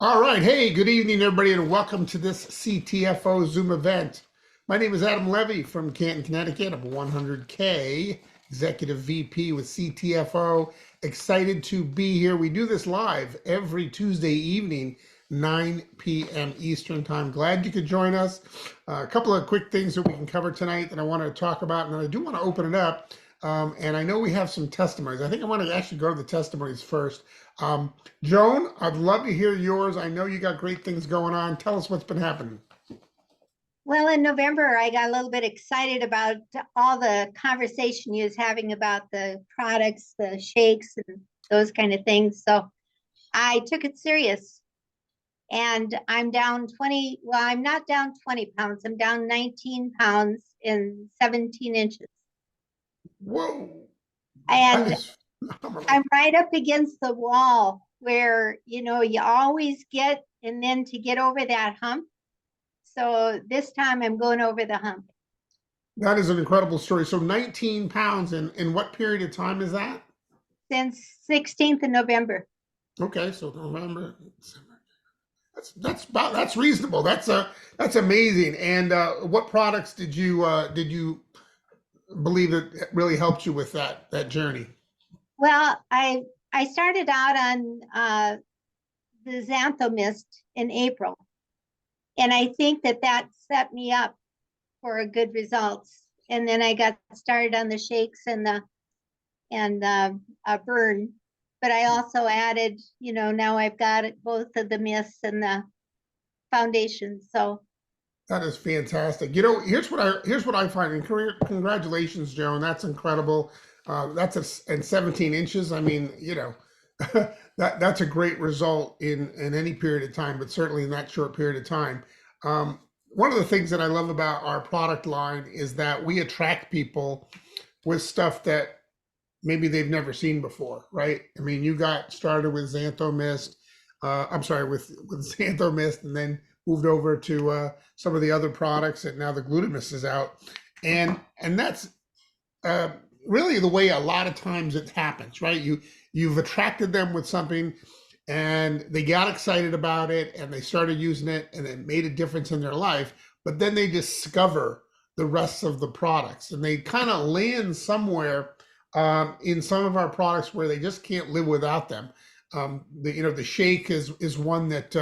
All right. Hey, good evening, everybody, and welcome to this CTFO Zoom event. My name is Adam Levy from Canton, Connecticut. I'm a 100K Executive VP with CTFO. Excited to be here. We do this live every Tuesday evening, 9 p.m. Eastern Time. Glad you could join us. A couple of quick things that we can cover tonight that I want to talk about, and I do want to open it up. And I know we have some testimonies. I think I want to actually go to the testimonies first. Um, Joan, I'd love to hear yours. I know you got great things going on. Tell us what's been happening. Well, in November, I got a little bit excited about all the conversation you was having about the products, the shakes, and those kind of things. So I took it serious, and I'm down 20. Well, I'm not down 20 pounds. I'm down 19 pounds in 17 inches. Whoa, that And is phenomenal. I'm right up against the wall where, you always get, and then to get over that hump. So this time I'm going over the hump. That is an incredible story. So 19 pounds in what period of time is that? Since 16th of November. Okay, so November, December. That's reasonable. That's amazing. And what products did you believe that really helped you with that journey? Well, I started out on the xantho mist in April, and I think that set me up for a good results. And then I got started on the shakes and the burn, but I also added, now I've got both of the mists and the foundation. So That is fantastic. Here's what I find. And congratulations, Joan. That's incredible. And 17 inches. I mean, that's a great result in any period of time, but certainly in that short period of time. One of the things that I love about our product line is that we attract people with stuff that maybe they've never seen before, right? I mean, you got started with Xantho Mist. I'm sorry, with Xantho Mist, and then moved over to some of the other products, and now the Glutamist is out, and that's uh, really the way a lot of times it happens, right? You've attracted them with something, and they got excited about it, and they started using it, and it made a difference in their life. But then they discover the rest of the products, and they kind of land somewhere in some of our products where they just can't live without them. The shake is one that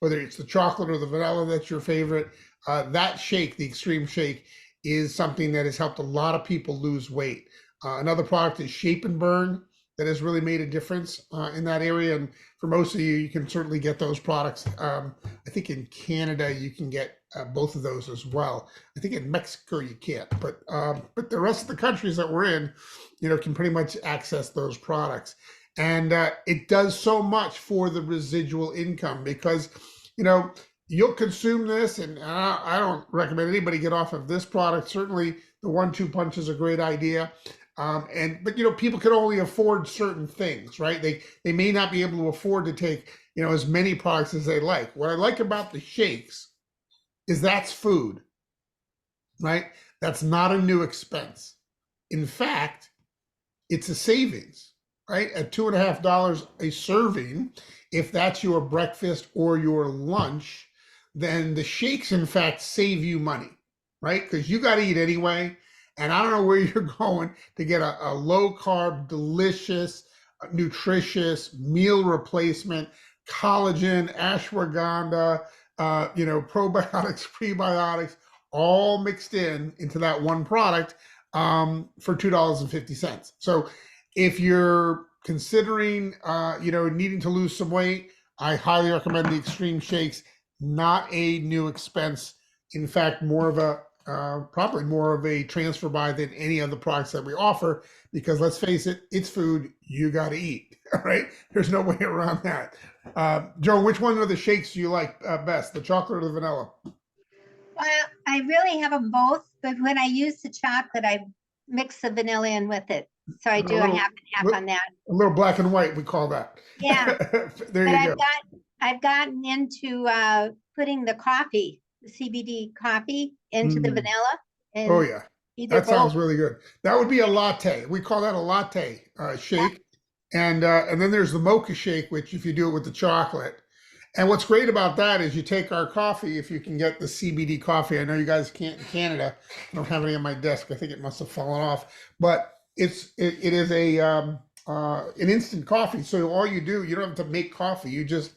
whether it's the chocolate or the vanilla that's your favorite, that shake, the extreme shake, is something that has helped a lot of people lose weight. Another product is Shape and Burn that has really made a difference in that area. And for most of you, you can certainly get those products. I think in Canada you can get both of those as well. I think in Mexico you can't, but the rest of the countries that we're in, can pretty much access those products. And it does so much for the residual income because, you'll consume this, and I don't recommend anybody get off of this product. Certainly, the 1-2 punch is a great idea, but people can only afford certain things, right? They may not be able to afford to take as many products as they like. What I like about the shakes is that's food, right? That's not a new expense. In fact, it's a savings, right? At $2.50 a serving, if that's your breakfast or your lunch, then the shakes, in fact, save you money, right? Because you got to eat anyway. And I don't know where you're going to get a low carb, delicious, nutritious meal replacement, collagen, ashwagandha, probiotics, prebiotics, all mixed into that one product for $2.50. So if you're considering, needing to lose some weight, I highly recommend the Extreme Shakes. Not a new expense. In fact, probably more of a transfer buy than any of the products that we offer. Because let's face it, it's food. You got to eat. All right. There's no way around that. Joe, which one of the shakes do you like best, the chocolate or the vanilla? well, I really have them both, but when I use the chocolate, I mix the vanilla in with it. So I A do a little, half and half on that. a little black and white, we call that. Yeah, There but you go. I've gotten into putting the coffee, the CBD coffee into the Mm. vanilla Oh and yeah, either that sounds both. really good. That would be a latte. We call that a latte Yeah. shake, and then there's the mocha shake, which if you do it with the chocolate, And what's great about that is you take our coffee, if you can get the CBD coffee. I know you guys can't in Canada. I don't have any on my desk. I think it must have fallen off. But it is a an instant coffee. So all you do, you don't have to make coffee. You just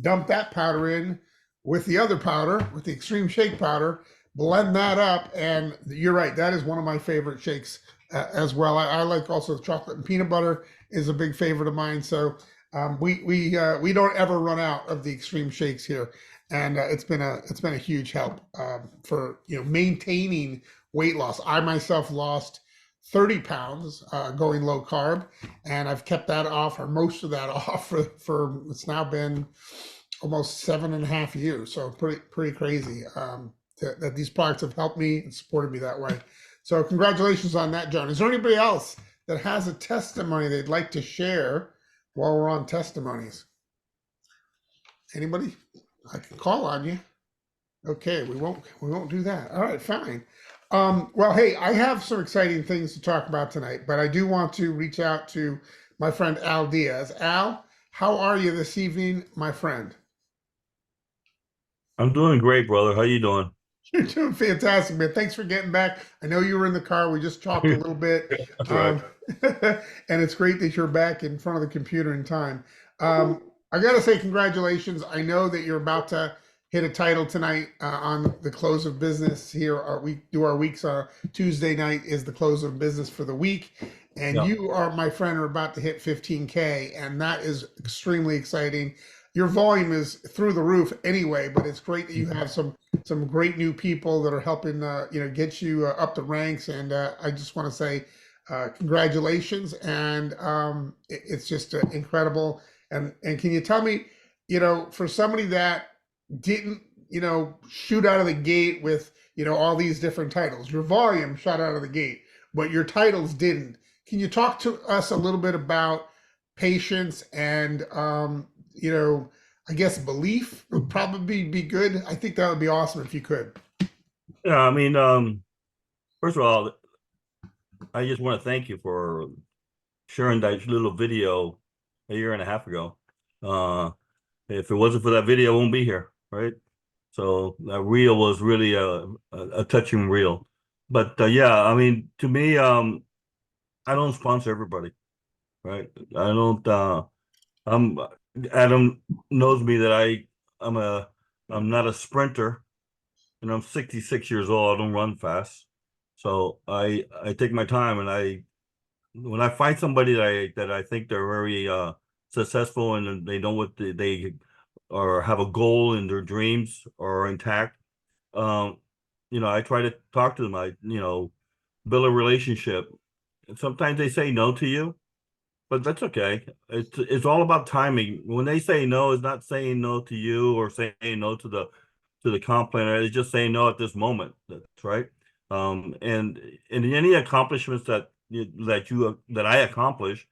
dump that powder in with the other powder, with the extreme shake powder, blend that up, and you're right. That is one of my favorite shakes as well. I like also chocolate and peanut butter is a big favorite of mine. So we don't ever run out of the extreme shakes here, and it's been a huge help for maintaining weight loss. I myself lost 30 pounds going low carb, and I've kept that off or most of that off for it's now been almost 7.5 years. So pretty crazy that these products have helped me and supported me that way. So congratulations on that, John. Is there anybody else that has a testimony they'd like to share while we're on testimonies? Anybody? I can call on you. Okay, we won't do that. All right, fine. Well, hey, I have some exciting things to talk about tonight, but I do want to reach out to my friend Al Diaz. Al, how are you this evening, my friend? I'm doing great, brother. How you doing? You're doing fantastic, man. Thanks for getting back. I know you were in the car. We just talked a little bit. That's right. And it's great that you're back in front of the computer in time. I got to say, congratulations. I know that you're about to hit a title tonight on the close of business here. We do our weeks. Tuesday night is the close of business for the week. And Yeah. you are, my friend, are about to hit 15K. And that is extremely exciting. Your volume is through the roof anyway, but it's great that you have some great new people that are helping get you up the ranks. And I just want to say congratulations, and it's just incredible. And can you tell me, for somebody that didn't shoot out of the gate with all these different titles, your volume shot out of the gate, but your titles didn't. Can you talk to us a little bit about patience and I guess belief would probably be good. I think that would be awesome if you could. Yeah, I mean, first of all, I just want to thank you for sharing that little video a year and a half ago. If it wasn't for that video, I won't be here, right? So that reel was really a touching reel. But yeah, I mean, to me, I don't sponsor everybody, right? I don't. I'm Adam knows me that I'm not a sprinter, and I'm 66 years old. I don't run fast, so I take my time, and when I find somebody that I think they're very successful and they know what they or have a goal and their dreams are intact, um, I try to talk to them. Build a relationship. And sometimes they say no to you, but that's okay. It's all about timing. When they say no, it's not saying no to you or saying no to the comp planner. It's just saying no at this moment. That's right. And any accomplishments that I accomplish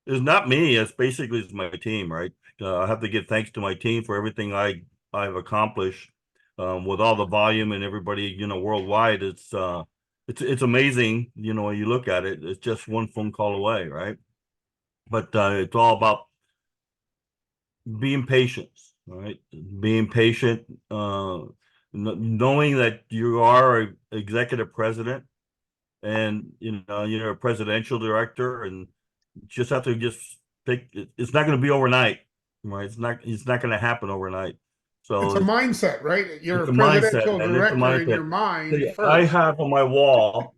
is not me. It's basically it's my team, right? I have to give thanks to my team for everything I've accomplished with all the volume and everybody worldwide. It's amazing. When you look at it, it's just one phone call away, right? But it's all about being patient, right? Being patient, knowing that you are an executive president and you're a presidential director, and just have to just pick. It's not going to be overnight, right? It's not going to happen overnight. It's So a mindset, right? You're it's a a mindset, presidential and it's a director in mindset. your mind See, I first. have on my wall,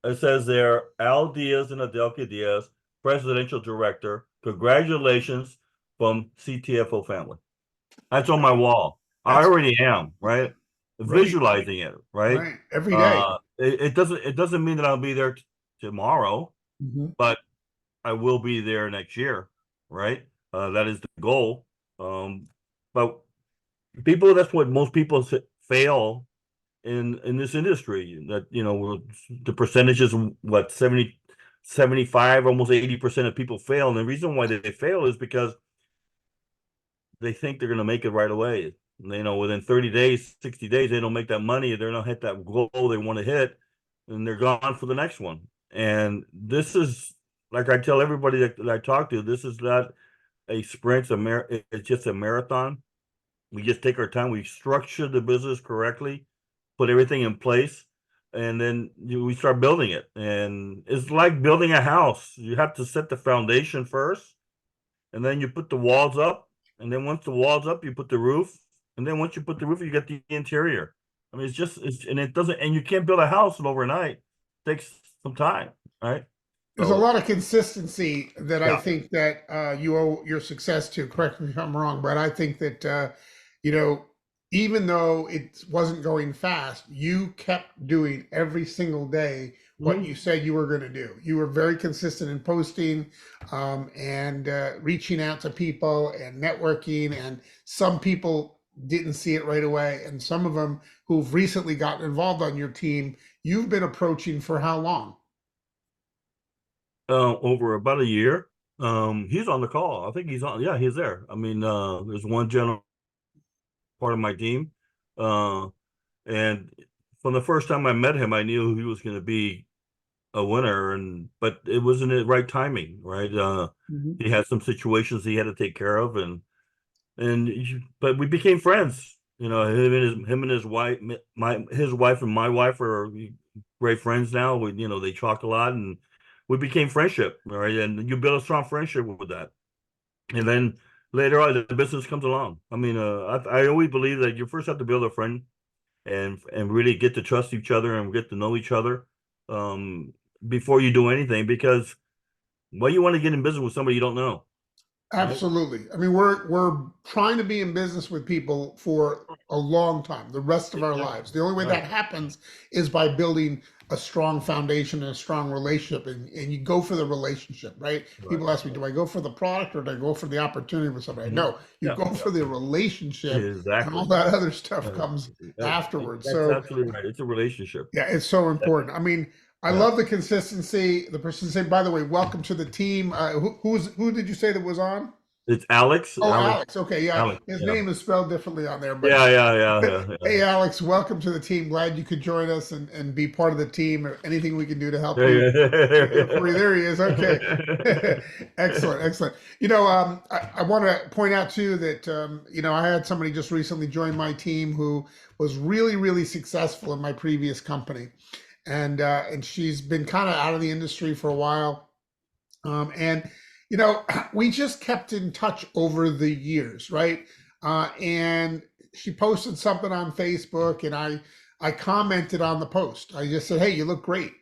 it says there, Al Diaz and Adelka Diaz, presidential director. Congratulations from CTFO family. That's on my wall. I That's already am, right? great, Visualizing it, right? right? Every day. It doesn't mean that I'll be there tomorrow, Mhm. but I will be there next year, right? That is the goal. But that's what most people fail in this industry. That the percentage is what 75, almost 80% of people fail, and the reason why they fail is because they think they're going to make it right away. Within 30 days, 60 days, they don't make that money. They're not hit that goal they want to hit, and they're gone for the next one. And this is, like I tell everybody that I talk to, this is not a sprint. It's just a marathon. We just take our time. We structure the business correctly, put everything in place, and then we start building it. And it's like building a house. You have to set the foundation first, and then you put the walls up. And then once the walls up, you put the roof. And then once you put the roof, you get the interior. I mean, and it doesn't, and you can't build a house overnight. It takes some time, right? There's a So, lot of consistency that I yeah. think that you owe your success to. Correct me if I'm wrong, but I think that you know, even though it wasn't going fast, you kept doing every single day what you Mhm. said you were going to do. You were very consistent in posting and reaching out to people and networking. And some people didn't see it right away, and some of them who've recently gotten involved on your team, you've been approaching for how long? Over about a year. He's on the call. I think he's on. Yeah, he's there. I mean, there's one gentleman part of my team, uh, and from the first time I met him, I knew he was going to be a winner. And but it wasn't the right timing, right? Mhm. He had some situations he had to take care of, but we became friends. You know, him and his wife, his wife and my wife are great friends now. They talk a lot, and we became friendship, right? And you build a strong friendship with that, and then later on, the business comes along. I mean, I always believe that you first have to build a friend and really get to trust each other and get to know each other, um, before you do anything, because why you want to get in business with somebody you don't know, right? Absolutely. I mean, we're trying to be in business with people for a long time, the rest of our Exactly. lives. The only way Right. that happens is by building a strong foundation and a strong relationship. And you go for the relationship, right? Right. People ask me, do I go for the product or do I go for the opportunity with somebody? Mhm. No, you Yeah. go Yeah. for the relationship, and all Exactly. that other stuff Uh, comes that- afterwards. that's So absolutely right. It's a relationship. yeah, it's so Yeah. important. I mean, I Yeah. love the consistency, the persistency. By the way, welcome to the team. Who did you say that was on? It's Alex. Oh, Alex. Alex. Okay, yeah. Alex. His Yeah. name is spelled differently on there, but Yeah. Yeah. Yeah. hey, Alex, welcome to the team. Glad you could join us and be part of the team. Or anything we can do to help you. For you. There he is. Okay. Yeah. Excellent, excellent. I want to point out too that I had somebody just recently join my team who was really, really successful in my previous company, and she's been kind of out of the industry for a while. And we just kept in touch over the years, right? And she posted something on Facebook, and I commented on the post. I just said, "Hey, you look great."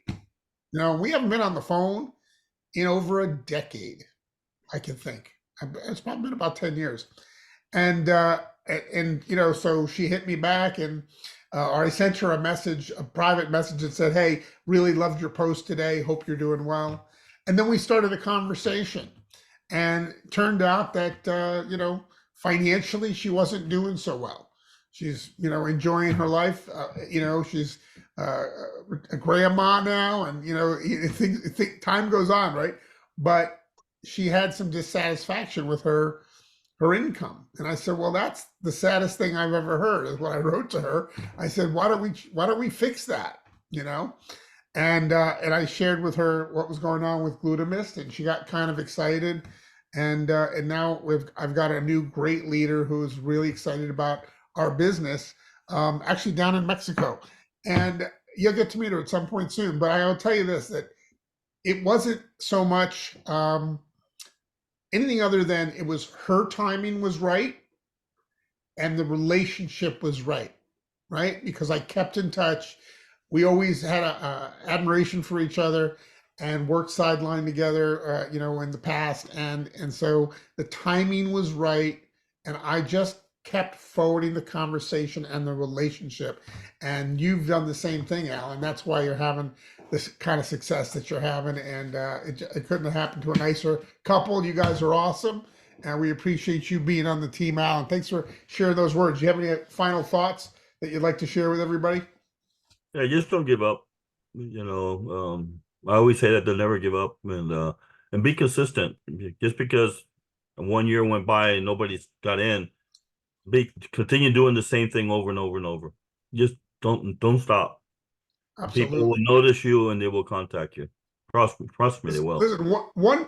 We haven't been on the phone in over a decade. I can think it's probably been about 10 years, and so she hit me back, and or I sent her a private message that said, "Hey, really loved your post today. Hope you're doing well." And then we started a conversation, and it turned out that financially she wasn't doing so well. She's enjoying her life. She's uh, a grandma now, and time goes on, right? But she had some dissatisfaction with her income. And I said, well, that's the saddest thing I've ever heard, is what I wrote to her. I said, why don't we fix that? You know? And I shared with her what was going on with Glutamist, and she got kind of excited. And now I've got a new great leader who's really excited about our business, actually down in Mexico. And you'll get to meet her at some point soon. But I'll tell you this, that it wasn't so much anything other than it was her timing was right and the relationship was right? Because I kept in touch. We always had a admiration for each other and worked sideline together, in the past, and so the timing was right, and I just kept forwarding the conversation and the relationship, and you've done the same thing, Al, and that's why you're having this kind of success that you're having, and it couldn't have happened to a nicer couple. You guys are awesome, and we appreciate you being on the team, Al, and thanks for sharing those words. Do you have any final thoughts that you'd like to share with everybody? Yeah, just don't give up. I always say that they'll never give up, and be consistent. Just because 1 year went by and nobody's got in, continue doing the same thing over and over and over. Just don't stop. People will Absolutely. notice you and they will contact you. Trust me, they will. Listen, one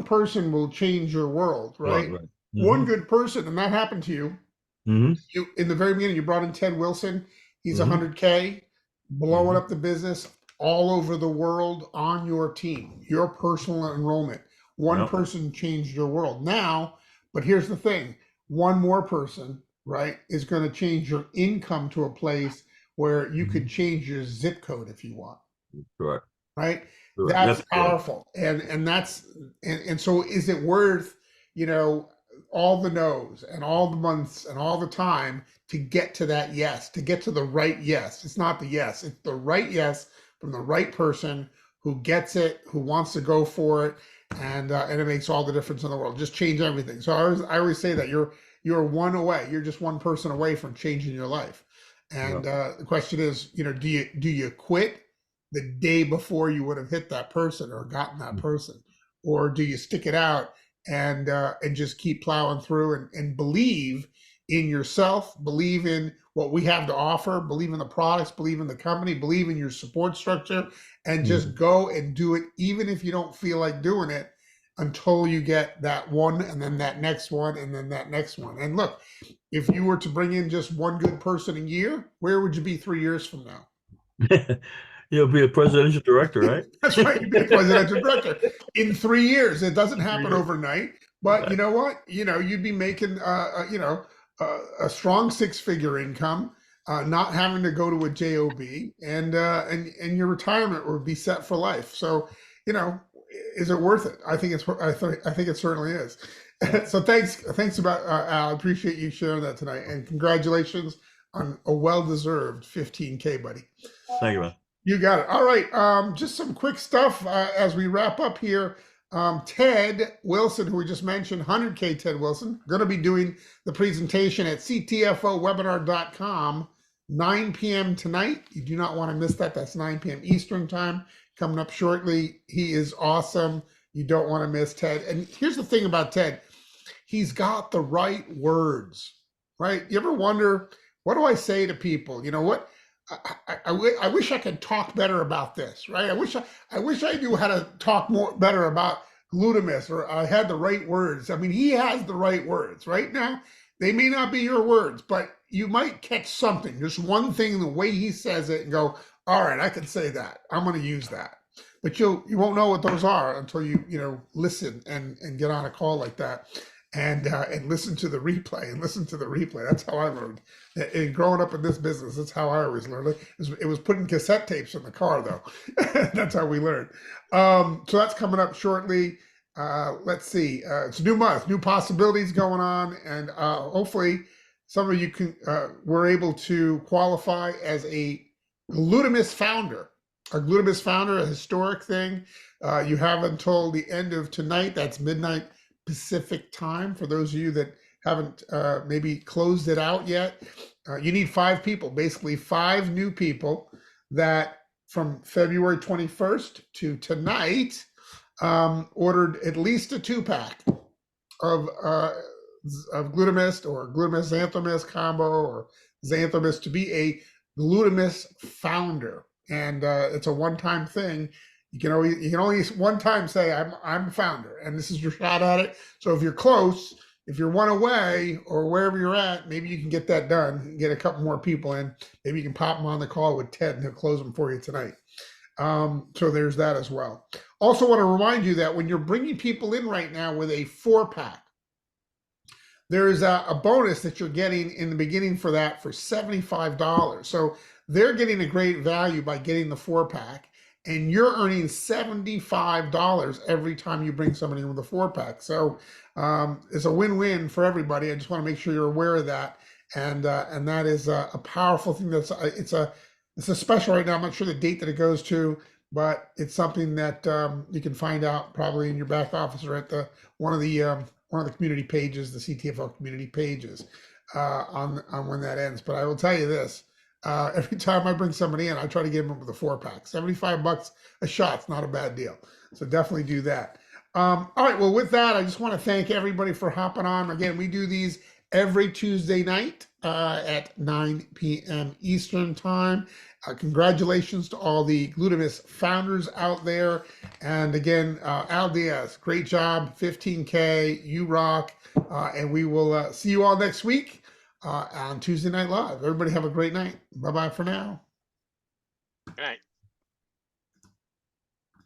person will change your world, Right, right? right. One Hmm. good person, and that happened to you. Hmm. You in the very beginning, you brought in Ted Wilson. He's Hmm. 100K, blowing Hmm. up the business all over the world on your team, your personal enrollment. One Yep. person changed your world. Now, but here's the thing: one more person, right, is going to change your income to a place where you could Mhm. change your zip code if you want, Correct. right? Correct. That's That's correct. powerful. And that's and so is it worth, you know, all the no's and all the months and all the time to get to that yes, to get to the right yes? It's not the yes, it's the right yes from the right person who gets it, who wants to go for it, and it makes all the difference in the world. Just change everything. So I always say that you're one away. You're just one person away from changing your life. And Yep. the question is, you know, do you quit the day before you would have hit that person or gotten that person, or do you stick it out and just keep plowing through and believe in yourself, believe in what we have to offer, believe in the products, believe in the company, believe in your support structure, and just Mhm. go and do it, even if you don't feel like doing it, until you get that one and then that next one and then that next one. And look, if you were to bring in just one good person a year, where would you be 3 years from now? You'll be a presidential director, right? That's right. You'd be a presidential director in 3 years. It doesn't happen 3 years. overnight, but you know what? You know, you'd be making, a strong six-figure income, not having to go to a job, and your retirement would be set for life. So, you know, is it worth it? I think it's. I think it certainly is. So thanks about Al. I appreciate you sharing that tonight, and congratulations on a well-deserved 15K, buddy. Thank you, man. You got it. All right. Just some quick stuff as we wrap up here. Ted Wilson, who we just mentioned, 100K Ted Wilson, going to be doing the presentation at ctfowebinar.com, 9 p.m. tonight. You do not want to miss that. That's 9 p.m. Eastern time coming up shortly. He is awesome. You don't want to miss Ted. And here's the thing about Ted. He's got the right words, right? You ever wonder, what do I say to people? You know what? I wish I could talk better about this, right? I wish I knew how to talk more better about glutamus, or I had the right words. I mean, he has the right words right now. They may not be your words, but you might catch something, just one thing, the way he says it, and go, all right, I can say that. I'm going to use that. But you won't know what those are until you listen and get on a call like that and listen to the replay and listen to the replay. That's how I learned. And growing up in this business, that's how I always learned. It was putting cassette tapes in the car, though. That's how we learned. So that's coming up shortly. Let's see. It's a new month, new possibilities going on, and hopefully some of you were able to qualify as a Glutamus founder. A Glutamus founder, a historic thing. You have until the end of tonight. That's midnight Pacific time. For those of you that haven't maybe closed it out yet, you need 5 people, basically 5 new people that from February 21st to tonight ordered at least a 2-pack of glutamist or glutamist xanthomist combo or xanthomist to be a glutamist founder, and it's a one-time thing. You can only one time say I'm a founder, and this is your shot at it. So if you're close, if you're one away or wherever you're at, maybe you can get that done and get a couple more people in. Maybe you can pop them on the call with Ted and he'll close them for you tonight. So there's that as well. Also want to remind you that when you're bringing people in right now with a 4-pack, there's a bonus that you're getting in the beginning for that for $75. So they're getting a great value by getting the 4-pack, and you're earning $75 every time you bring somebody in with a 4-pack. So it's a win-win for everybody. I just want to make sure you're aware of that, and that is a powerful thing. It's a special right now. I'm not sure the date that it goes to, but it's something that you can find out probably in your back office or at one of the community pages, the CTFO community pages, on when that ends. But I will tell you this: every time I bring somebody in, I try to give them with a 4-pack. $75 a shot's not a bad deal. So definitely do that. All right. Well, with that, I just want to thank everybody for hopping on. Again, we do these every Tuesday night at 9 p.m. Eastern time. Congratulations to all the Glutamus founders out there. And again, Al Diaz, great job, 15K, you rock. And we will see you all next week. on Tuesday Night Live. Everybody have a great night. Bye bye for now. Good night.